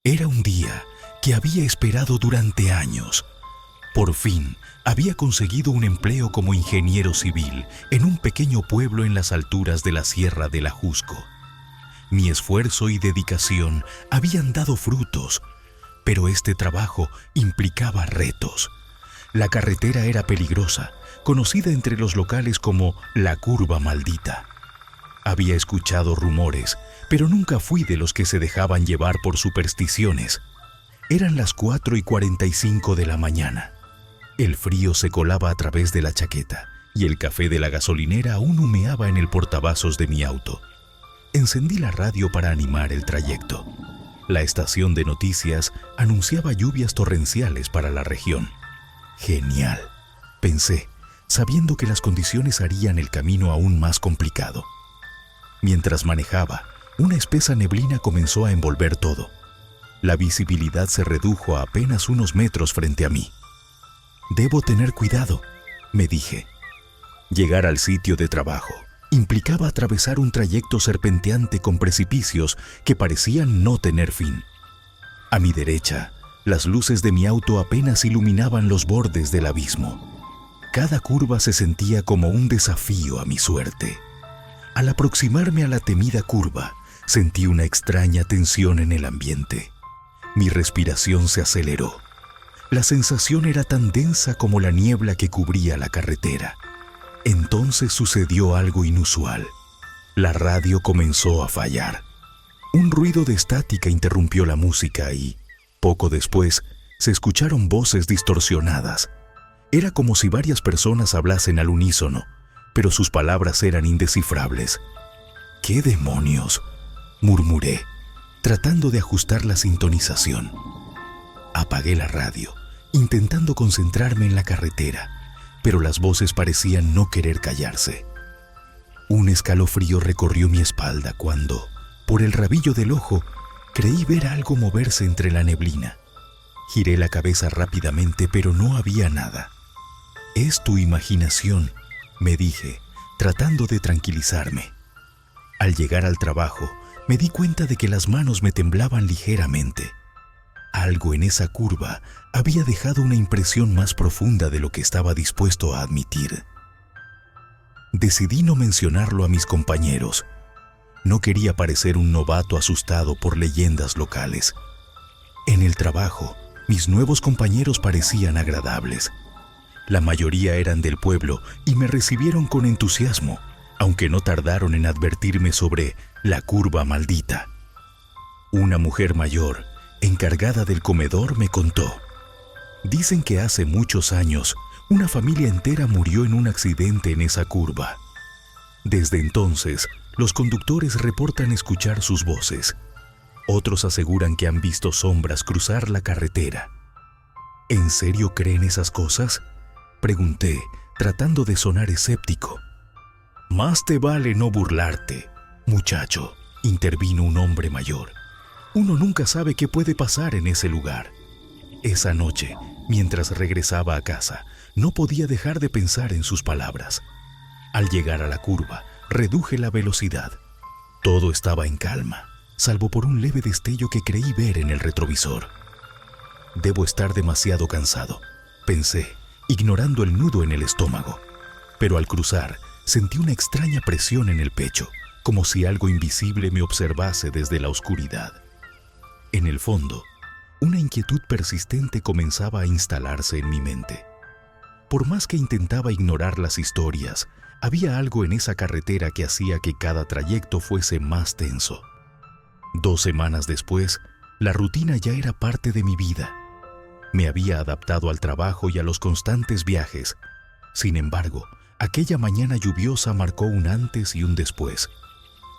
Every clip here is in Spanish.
Era un día que había esperado durante años. Por fin, había conseguido un empleo como ingeniero civil en un pequeño pueblo en las alturas de la Sierra del Ajusco. Mi esfuerzo y dedicación habían dado frutos, pero este trabajo implicaba retos. La carretera era peligrosa, conocida entre los locales como la Curva Maldita. Había escuchado rumores, pero nunca fui de los que se dejaban llevar por supersticiones. Eran las 4:45 de la mañana. El frío se colaba a través de la chaqueta y el café de la gasolinera aún humeaba en el portavasos de mi auto. Encendí la radio para animar el trayecto. La estación de noticias anunciaba lluvias torrenciales para la región. Genial, pensé, sabiendo que las condiciones harían el camino aún más complicado. Mientras manejaba, una espesa neblina comenzó a envolver todo. La visibilidad se redujo a apenas unos metros frente a mí. Debo tener cuidado, me dije. Llegar al sitio de trabajo implicaba atravesar un trayecto serpenteante con precipicios que parecían no tener fin. A mi derecha, las luces de mi auto apenas iluminaban los bordes del abismo. Cada curva se sentía como un desafío a mi suerte. Al aproximarme a la temida curva, sentí una extraña tensión en el ambiente. Mi respiración se aceleró. La sensación era tan densa como la niebla que cubría la carretera. Entonces sucedió algo inusual. La radio comenzó a fallar. Un ruido de estática interrumpió la música y, poco después, se escucharon voces distorsionadas. Era como si varias personas hablasen al unísono, pero sus palabras eran indescifrables. ¿Qué demonios?, murmuré, tratando de ajustar la sintonización. Apagué la radio, intentando concentrarme en la carretera, pero las voces parecían no querer callarse. Un escalofrío recorrió mi espalda cuando, por el rabillo del ojo, creí ver algo moverse entre la neblina. Giré la cabeza rápidamente, pero no había nada. «Es tu imaginación», me dije, tratando de tranquilizarme. Al llegar al trabajo, me di cuenta de que las manos me temblaban ligeramente. Algo en esa curva había dejado una impresión más profunda de lo que estaba dispuesto a admitir. Decidí no mencionarlo a mis compañeros. No quería parecer un novato asustado por leyendas locales. En el trabajo, mis nuevos compañeros parecían agradables. La mayoría eran del pueblo y me recibieron con entusiasmo, aunque no tardaron en advertirme sobre la Curva Maldita. Una mujer mayor, encargada del comedor, me contó. Dicen que hace muchos años, una familia entera murió en un accidente en esa curva. Desde entonces, los conductores reportan escuchar sus voces. Otros aseguran que han visto sombras cruzar la carretera. ¿En serio creen esas cosas?, pregunté, tratando de sonar escéptico. Más te vale no burlarte, muchacho, intervino un hombre mayor. Uno nunca sabe qué puede pasar en ese lugar. Esa noche, mientras regresaba a casa, no podía dejar de pensar en sus palabras. Al llegar a la curva, reduje la velocidad. Todo estaba en calma, salvo por un leve destello que creí ver en el retrovisor. Debo estar demasiado cansado, pensé, ignorando el nudo en el estómago. Pero al cruzar, sentí una extraña presión en el pecho, como si algo invisible me observase desde la oscuridad. En el fondo, una inquietud persistente comenzaba a instalarse en mi mente. Por más que intentaba ignorar las historias, había algo en esa carretera que hacía que cada trayecto fuese más tenso. 2 semanas después, la rutina ya era parte de mi vida. Me había adaptado al trabajo y a los constantes viajes. Sin embargo, aquella mañana lluviosa marcó un antes y un después.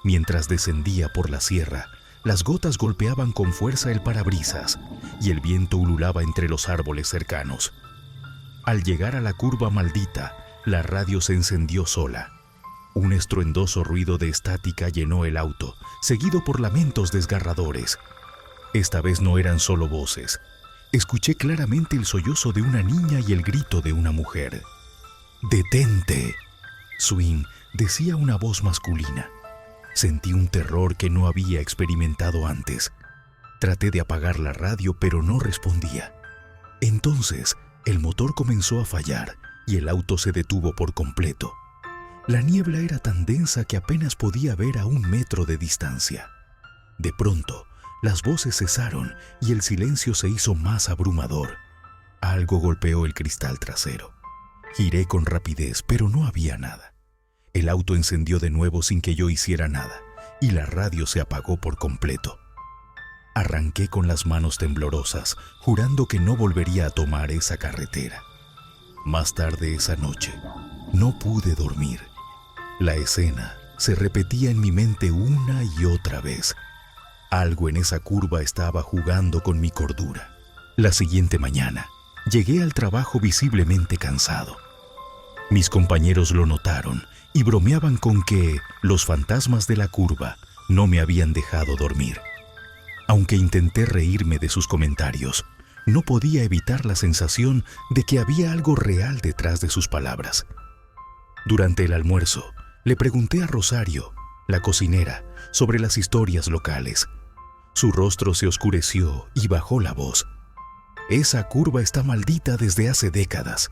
Mientras descendía por la sierra, las gotas golpeaban con fuerza el parabrisas y el viento ululaba entre los árboles cercanos. Al llegar a la Curva Maldita, la radio se encendió sola. Un estruendoso ruido de estática llenó el auto, seguido por lamentos desgarradores. Esta vez no eran solo voces. Escuché claramente el sollozo de una niña y el grito de una mujer. «¡Detente!», Swing decía una voz masculina. Sentí un terror que no había experimentado antes. Traté de apagar la radio, pero no respondía. Entonces, el motor comenzó a fallar y el auto se detuvo por completo. La niebla era tan densa que apenas podía ver a 1 metro de distancia. De pronto, las voces cesaron y el silencio se hizo más abrumador. Algo golpeó el cristal trasero. Giré con rapidez, pero no había nada. El auto encendió de nuevo sin que yo hiciera nada, y la radio se apagó por completo. Arranqué con las manos temblorosas, jurando que no volvería a tomar esa carretera. Más tarde esa noche, no pude dormir. La escena se repetía en mi mente una y otra vez. Algo en esa curva estaba jugando con mi cordura. La siguiente mañana, llegué al trabajo visiblemente cansado. Mis compañeros lo notaron y bromeaban con que los fantasmas de la curva no me habían dejado dormir. Aunque intenté reírme de sus comentarios, no podía evitar la sensación de que había algo real detrás de sus palabras. Durante el almuerzo, le pregunté a Rosario, la cocinera, sobre las historias locales. Su rostro se oscureció y bajó la voz. Esa curva está maldita desde hace décadas.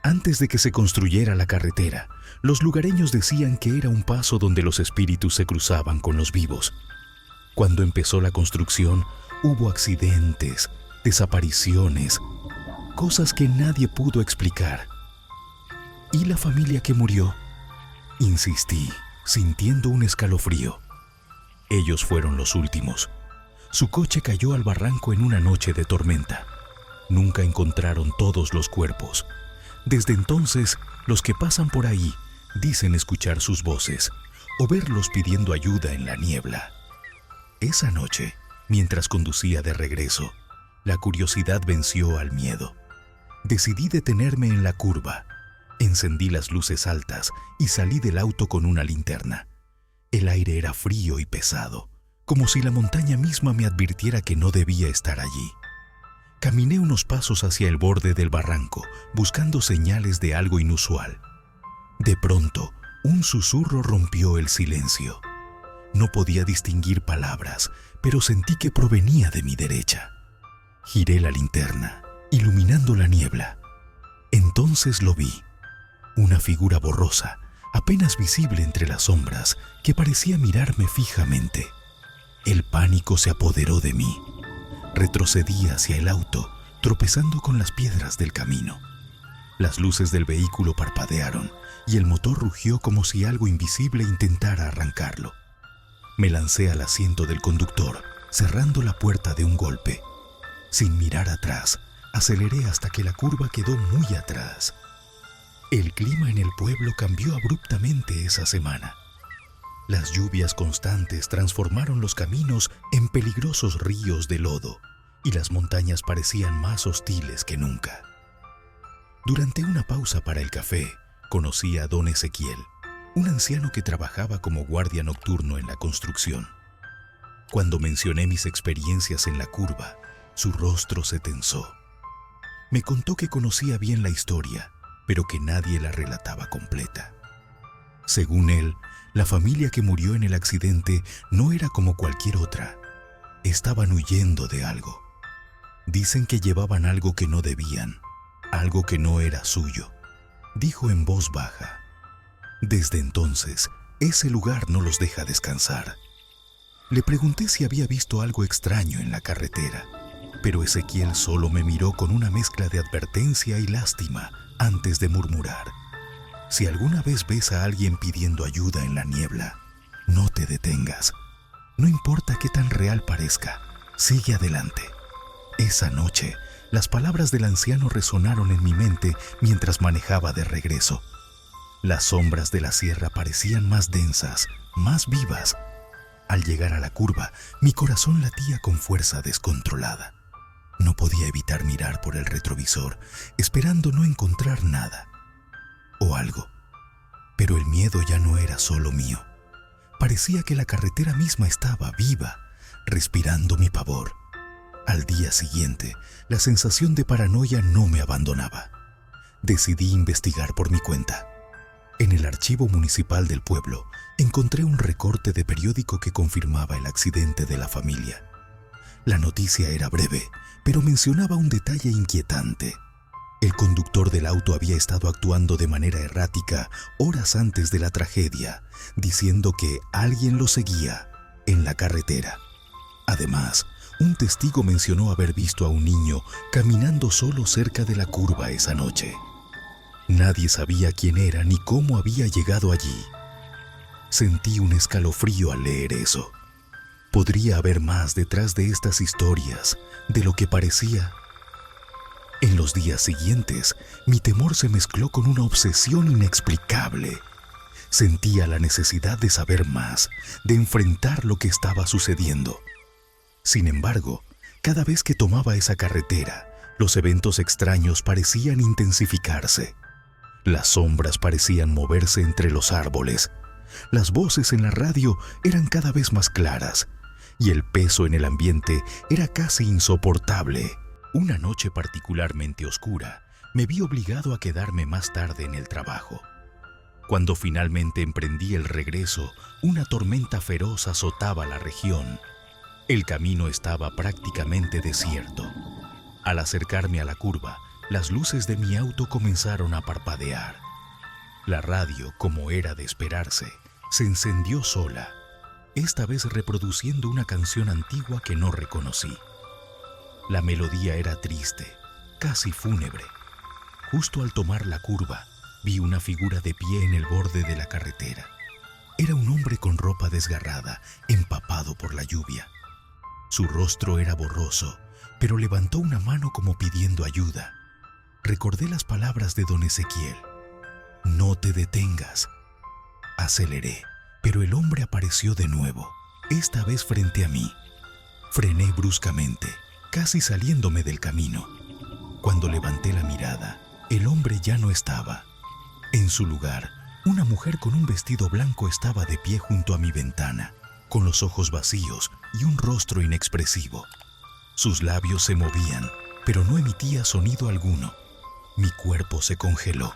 Antes de que se construyera la carretera, los lugareños decían que era un paso donde los espíritus se cruzaban con los vivos. Cuando empezó la construcción, hubo accidentes, desapariciones, cosas que nadie pudo explicar. ¿Y la familia que murió? Insistí, sintiendo un escalofrío. Ellos fueron los últimos. Su coche cayó al barranco en una noche de tormenta. Nunca encontraron todos los cuerpos. Desde entonces, los que pasan por ahí dicen escuchar sus voces o verlos pidiendo ayuda en la niebla. Esa noche, mientras conducía de regreso, la curiosidad venció al miedo. Decidí detenerme en la curva. Encendí las luces altas y salí del auto con una linterna. El aire era frío y pesado, como si la montaña misma me advirtiera que no debía estar allí. Caminé unos pasos hacia el borde del barranco, buscando señales de algo inusual. De pronto, un susurro rompió el silencio. No podía distinguir palabras, pero sentí que provenía de mi derecha. Giré la linterna, iluminando la niebla. Entonces lo vi. Una figura borrosa, apenas visible entre las sombras, que parecía mirarme fijamente. El pánico se apoderó de mí. Retrocedí hacia el auto, tropezando con las piedras del camino. Las luces del vehículo parpadearon y el motor rugió como si algo invisible intentara arrancarlo. Me lancé al asiento del conductor, cerrando la puerta de un golpe. Sin mirar atrás, aceleré hasta que la curva quedó muy atrás. El clima en el pueblo cambió abruptamente esa semana. Las lluvias constantes transformaron los caminos en peligrosos ríos de lodo y las montañas parecían más hostiles que nunca. Durante una pausa para el café, conocí a don Ezequiel, un anciano que trabajaba como guardia nocturno en la construcción. Cuando mencioné mis experiencias en la curva, su rostro se tensó. Me contó que conocía bien la historia, pero que nadie la relataba completa. Según él, la familia que murió en el accidente no era como cualquier otra. Estaban huyendo de algo. Dicen que llevaban algo que no debían, algo que no era suyo, dijo en voz baja. Desde entonces, ese lugar no los deja descansar. Le pregunté si había visto algo extraño en la carretera, pero Ezequiel solo me miró con una mezcla de advertencia y lástima antes de murmurar: si alguna vez ves a alguien pidiendo ayuda en la niebla, no te detengas. No importa qué tan real parezca, sigue adelante. Esa noche, las palabras del anciano resonaron en mi mente mientras manejaba de regreso. Las sombras de la sierra parecían más densas, más vivas. Al llegar a la curva, mi corazón latía con fuerza descontrolada. No podía evitar mirar por el retrovisor, esperando no encontrar nada o algo. Pero el miedo ya no era solo mío. Parecía que la carretera misma estaba viva, respirando mi pavor. Al día siguiente, la sensación de paranoia no me abandonaba. Decidí investigar por mi cuenta. En el archivo municipal del pueblo, encontré un recorte de periódico que confirmaba el accidente de la familia. La noticia era breve, pero mencionaba un detalle inquietante. El conductor del auto había estado actuando de manera errática horas antes de la tragedia, diciendo que alguien lo seguía en la carretera. Además, un testigo mencionó haber visto a un niño caminando solo cerca de la curva esa noche. Nadie sabía quién era ni cómo había llegado allí. Sentí un escalofrío al leer eso. Podría haber más detrás de estas historias de lo que parecía. En los días siguientes, mi temor se mezcló con una obsesión inexplicable. Sentía la necesidad de saber más, de enfrentar lo que estaba sucediendo. Sin embargo, cada vez que tomaba esa carretera, los eventos extraños parecían intensificarse. Las sombras parecían moverse entre los árboles. Las voces en la radio eran cada vez más claras y el peso en el ambiente era casi insoportable. Una noche particularmente oscura, me vi obligado a quedarme más tarde en el trabajo. Cuando finalmente emprendí el regreso, una tormenta feroz azotaba la región. El camino estaba prácticamente desierto. Al acercarme a la curva, las luces de mi auto comenzaron a parpadear. La radio, como era de esperarse, se encendió sola, esta vez reproduciendo una canción antigua que no reconocí. La melodía era triste, casi fúnebre. Justo al tomar la curva, vi una figura de pie en el borde de la carretera. Era un hombre con ropa desgarrada, empapado por la lluvia. Su rostro era borroso, pero levantó una mano como pidiendo ayuda. Recordé las palabras de don Ezequiel. No te detengas. Aceleré, pero el hombre apareció de nuevo, esta vez frente a mí. Frené bruscamente, casi saliéndome del camino. Cuando levanté la mirada, el hombre ya no estaba. En su lugar, una mujer con un vestido blanco estaba de pie junto a mi ventana, con los ojos vacíos y un rostro inexpresivo. Sus labios se movían, pero no emitía sonido alguno. Mi cuerpo se congeló.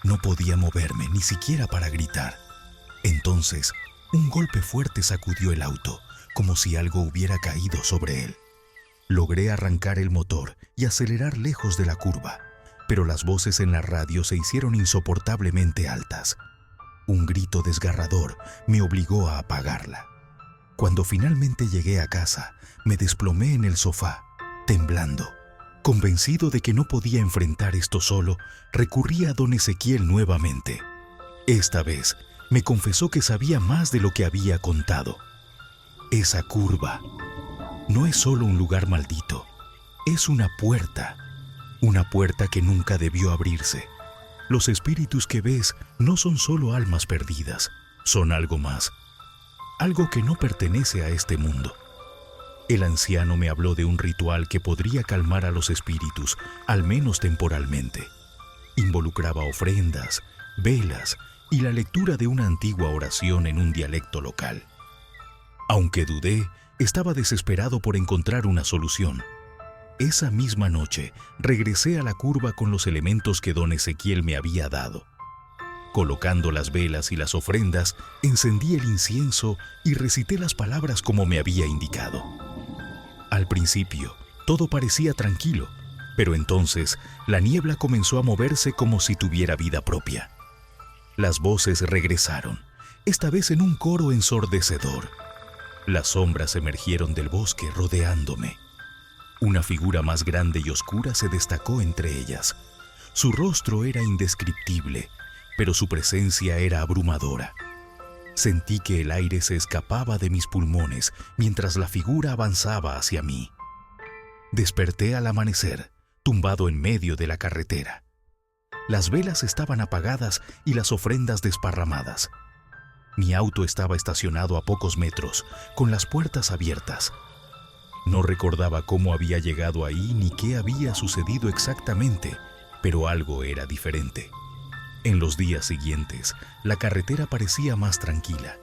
No podía moverme ni siquiera para gritar. Entonces, un golpe fuerte sacudió el auto, como si algo hubiera caído sobre él. Logré arrancar el motor y acelerar lejos de la curva, pero las voces en la radio se hicieron insoportablemente altas. Un grito desgarrador me obligó a apagarla. Cuando finalmente llegué a casa, me desplomé en el sofá, temblando. Convencido de que no podía enfrentar esto solo, recurrí a don Ezequiel nuevamente. Esta vez, me confesó que sabía más de lo que había contado. Esa curva no es solo un lugar maldito, es una puerta que nunca debió abrirse. Los espíritus que ves no son solo almas perdidas, son algo más, algo que no pertenece a este mundo. El anciano me habló de un ritual que podría calmar a los espíritus, al menos temporalmente. Involucraba ofrendas, velas y la lectura de una antigua oración en un dialecto local. Aunque dudé, estaba desesperado por encontrar una solución. Esa misma noche, regresé a la curva con los elementos que don Ezequiel me había dado. Colocando las velas y las ofrendas, encendí el incienso y recité las palabras como me había indicado. Al principio, todo parecía tranquilo, pero entonces la niebla comenzó a moverse como si tuviera vida propia. Las voces regresaron, esta vez en un coro ensordecedor. Las sombras emergieron del bosque rodeándome. Una figura más grande y oscura se destacó entre ellas. Su rostro era indescriptible, pero su presencia era abrumadora. Sentí que el aire se escapaba de mis pulmones mientras la figura avanzaba hacia mí. Desperté al amanecer, tumbado en medio de la carretera. Las velas estaban apagadas y las ofrendas desparramadas. Mi auto estaba estacionado a pocos metros, con las puertas abiertas. No recordaba cómo había llegado ahí ni qué había sucedido exactamente, pero algo era diferente. En los días siguientes, la carretera parecía más tranquila.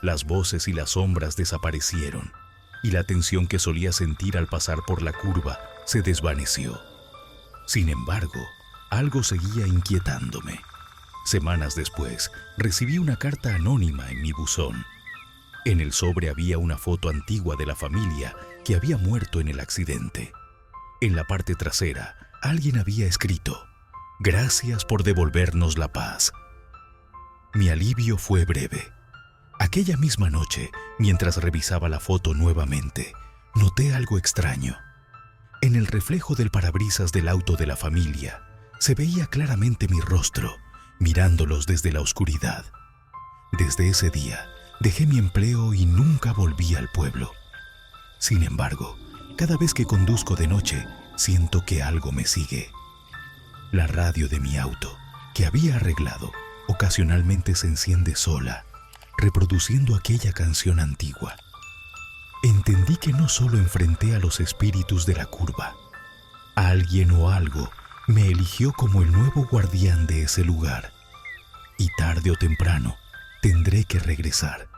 Las voces y las sombras desaparecieron, y la tensión que solía sentir al pasar por la curva se desvaneció. Sin embargo, algo seguía inquietándome. Semanas después, recibí una carta anónima en mi buzón. En el sobre había una foto antigua de la familia que había muerto en el accidente. En la parte trasera, alguien había escrito: «Gracias por devolvernos la paz». Mi alivio fue breve. Aquella misma noche, mientras revisaba la foto nuevamente, noté algo extraño. En el reflejo del parabrisas del auto de la familia, se veía claramente mi rostro, mirándolos desde la oscuridad. Desde ese día, dejé mi empleo y nunca volví al pueblo. Sin embargo, cada vez que conduzco de noche, siento que algo me sigue. La radio de mi auto, que había arreglado, ocasionalmente se enciende sola, reproduciendo aquella canción antigua. Entendí que no solo enfrenté a los espíritus de la curva. Alguien o algo me eligió como el nuevo guardián de ese lugar. Y tarde o temprano tendré que regresar.